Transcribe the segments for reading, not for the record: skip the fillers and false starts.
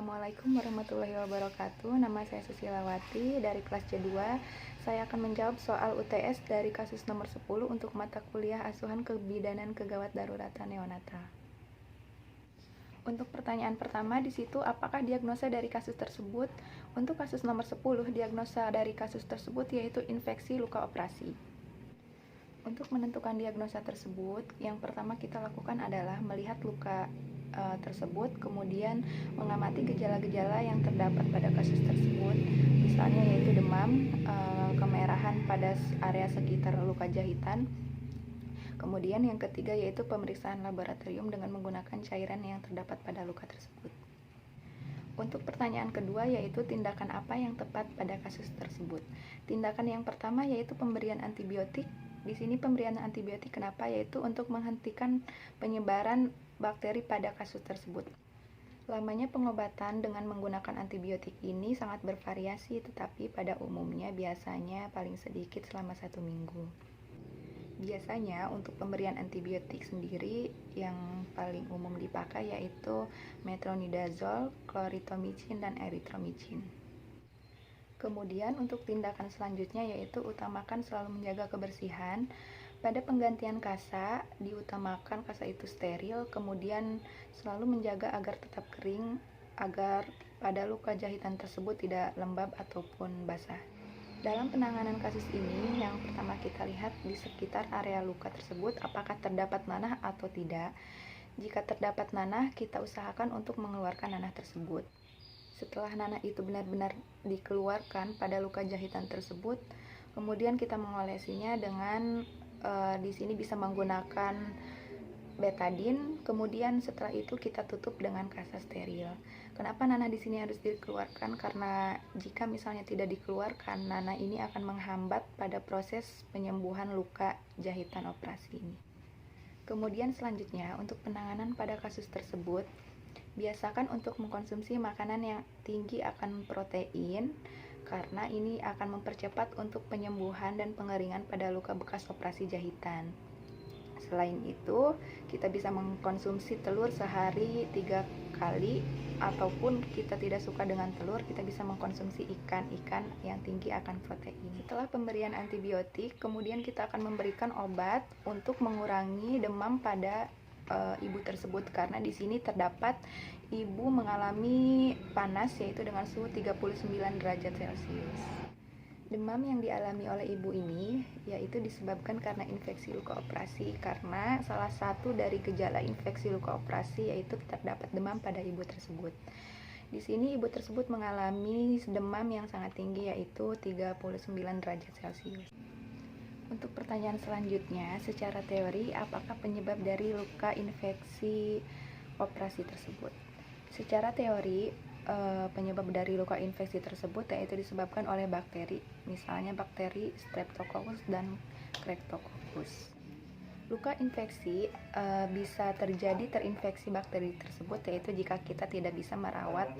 Assalamualaikum warahmatullahi wabarakatuh. Nama saya Susilawati dari kelas C2. Saya akan menjawab soal UTS dari kasus nomor 10 untuk mata kuliah asuhan kebidanan kegawat daruratan neonatal. Untuk pertanyaan pertama di situ, apakah diagnosa dari kasus tersebut? Untuk kasus nomor 10, diagnosa dari kasus tersebut yaitu infeksi luka operasi. Untuk menentukan diagnosa tersebut, yang pertama kita lakukan adalah melihat luka tersebut, kemudian mengamati gejala-gejala yang terdapat pada kasus tersebut, misalnya yaitu demam, kemerahan pada area sekitar luka jahitan. Kemudian yang ketiga yaitu pemeriksaan laboratorium dengan menggunakan cairan yang terdapat pada luka tersebut. Untuk pertanyaan kedua yaitu tindakan apa yang tepat pada kasus tersebut. Tindakan yang pertama yaitu pemberian antibiotik. Di sini pemberian antibiotik kenapa? Yaitu untuk menghentikan penyebaran bakteri pada kasus tersebut. Lamanya pengobatan dengan menggunakan antibiotik ini sangat bervariasi, tetapi pada umumnya biasanya paling sedikit selama 1 minggu. Biasanya untuk pemberian antibiotik sendiri yang paling umum dipakai yaitu metronidazol, kloritomicin, dan eritromicin. Kemudian untuk tindakan selanjutnya yaitu utamakan selalu menjaga kebersihan. Pada penggantian kasa, diutamakan kasa itu steril, kemudian selalu menjaga agar tetap kering, agar pada luka jahitan tersebut tidak lembab ataupun basah. Dalam penanganan kasus ini, yang pertama kita lihat di sekitar area luka tersebut apakah terdapat nanah atau tidak. Jika terdapat nanah, kita usahakan untuk mengeluarkan nanah tersebut. Setelah nanah itu benar-benar dikeluarkan pada luka jahitan tersebut, kemudian kita mengolesinya dengan di sini bisa menggunakan betadine. Kemudian setelah itu kita tutup dengan kasa steril. Kenapa nanah di sini harus dikeluarkan? Karena jika misalnya tidak dikeluarkan, nanah ini akan menghambat pada proses penyembuhan luka jahitan operasi ini. Kemudian selanjutnya untuk penanganan pada kasus tersebut, biasakan untuk mengkonsumsi makanan yang tinggi akan protein, karena ini akan mempercepat untuk penyembuhan dan pengeringan pada luka bekas operasi jahitan. Selain itu, kita bisa mengkonsumsi telur sehari 3 kali, ataupun kita tidak suka dengan telur, kita bisa mengkonsumsi ikan yang tinggi akan protein. Setelah pemberian antibiotik, kemudian kita akan memberikan obat untuk mengurangi demam pada ibu tersebut, karena di sini terdapat ibu mengalami panas yaitu dengan suhu 39 derajat Celcius. Demam yang dialami oleh ibu ini yaitu disebabkan karena infeksi luka operasi, karena salah satu dari gejala infeksi luka operasi yaitu terdapat demam pada ibu tersebut. Di sini ibu tersebut mengalami demam yang sangat tinggi yaitu 39 derajat Celcius. Untuk pertanyaan selanjutnya, secara teori, apakah penyebab dari luka infeksi operasi tersebut? Secara teori, penyebab dari luka infeksi tersebut yaitu disebabkan oleh bakteri, misalnya bakteri Streptococcus dan Cryptococcus. Luka infeksi bisa terjadi terinfeksi bakteri tersebut yaitu jika kita tidak bisa merawat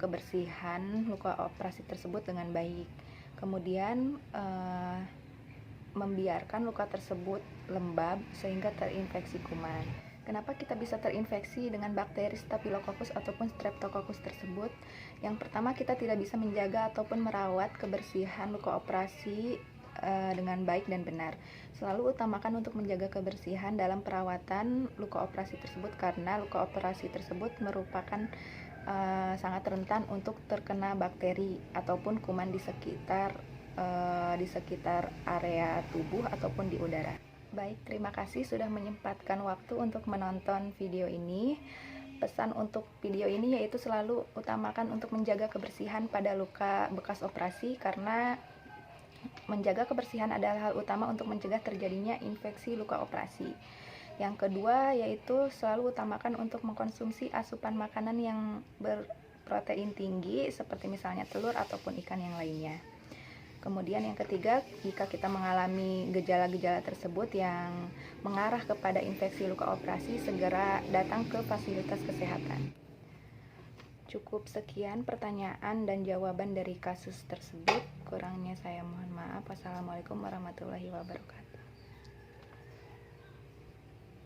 kebersihan luka operasi tersebut dengan baik. Kemudian membiarkan luka tersebut lembab sehingga terinfeksi kuman. Kenapa kita bisa terinfeksi dengan bakteri Staphylococcus ataupun Streptococcus tersebut? Yang pertama, kita tidak bisa menjaga ataupun merawat kebersihan luka operasi dengan baik dan benar. Selalu utamakan untuk menjaga kebersihan dalam perawatan luka operasi tersebut, karena luka operasi tersebut merupakan sangat rentan untuk terkena bakteri ataupun kuman di sekitar area tubuh ataupun di udara. Baik, terima kasih sudah menyempatkan waktu untuk menonton video ini. Pesan untuk video ini yaitu selalu utamakan untuk menjaga kebersihan pada luka bekas operasi, karena menjaga kebersihan adalah hal utama untuk mencegah terjadinya infeksi luka operasi. Yang kedua yaitu selalu utamakan untuk mengkonsumsi asupan makanan yang berprotein tinggi seperti misalnya telur ataupun ikan yang lainnya. Kemudian yang ketiga, jika kita mengalami gejala-gejala tersebut yang mengarah kepada infeksi luka operasi, segera datang ke fasilitas kesehatan. Cukup sekian pertanyaan dan jawaban dari kasus tersebut. Kurangnya saya mohon maaf. Wassalamualaikum warahmatullahi wabarakatuh.